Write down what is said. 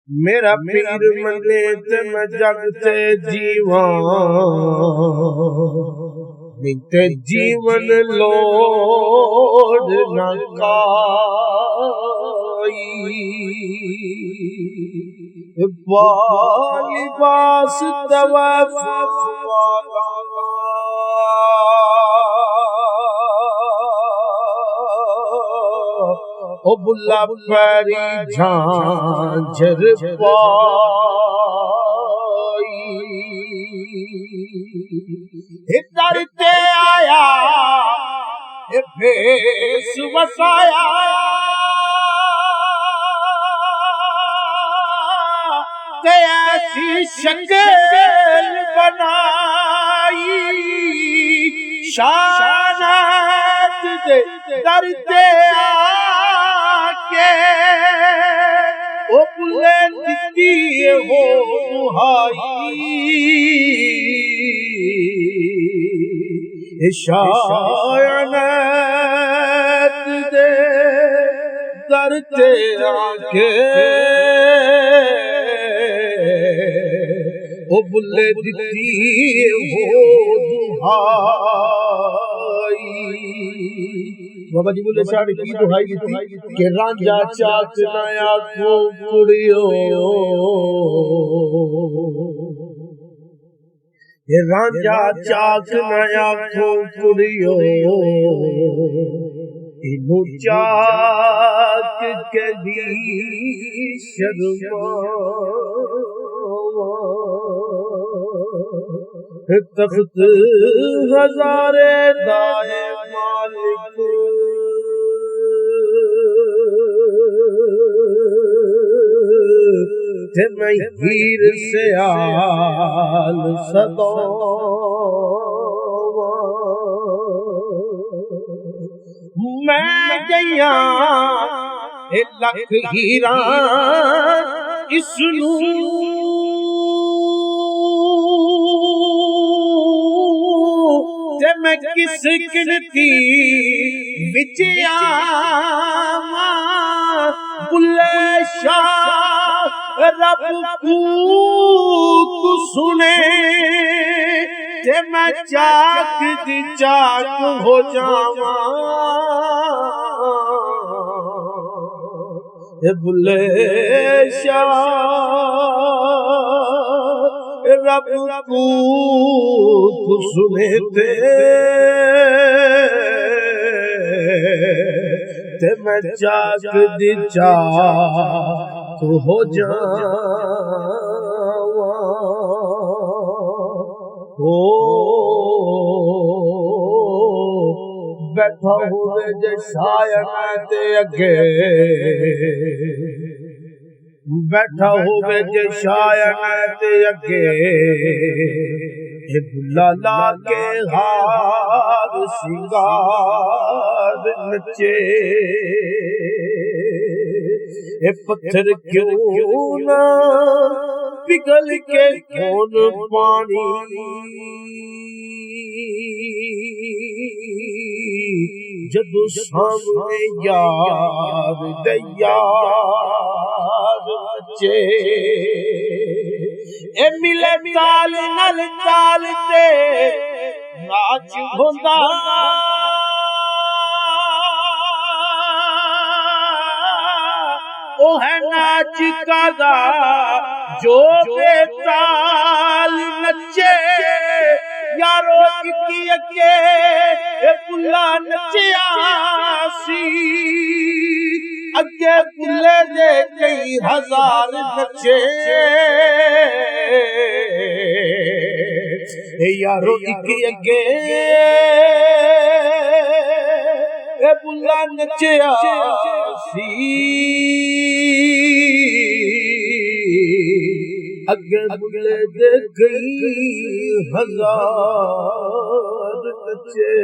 मेरा पीर मने ते मैं जग ते जीवा नहीं ते जीवन लोड न काई लिबास तवा ओ बुल्ला पैरी झांझर पाई दर ते आया भेस वसाया ते ऐसी शक्ल बनाई शानात दे दर ते आके ओ बुले दिती हो दुहाई शानात दे दर ते आके ओ बुले दिती हो दुहाई। बाबा जी बोले साड़ी की दुहाई दी के रांझा चाक नया को कुड़ियो ये रांझा चाक नया को कुड़ियो इनु चाक के दी शर्मा तख्त हजारे दाए मालिक ते मैं हीर से आल सदो मैं गया लख हीरा इसनू मैं किस गिनती विच आवा बुल्ले शाह रब कूक सुने ते मैं चाक दी चाक हो जावा बुल्ले शाह रब कूक सुने ते मैं चाक दी चाक हो जावा हो बैठा हुए जे शायन ते अगे बैठा होवे जे शायन ते अगे बुला ला के हार सिंगार नचे ए पत्थर क्यों ना पिघल के कौन पानी जदू सामने यार दयार बच्चे ए मिले ताल नल ताल ते नाच होंदा ओ है नाच कादा जो बेताल नचे यारो इकी अगे बुला नचिया सी अगे बुले दे कई हजार नचे यारो इकी अगे बुला नचिया सी अगे बुले दे कई हजार नचे।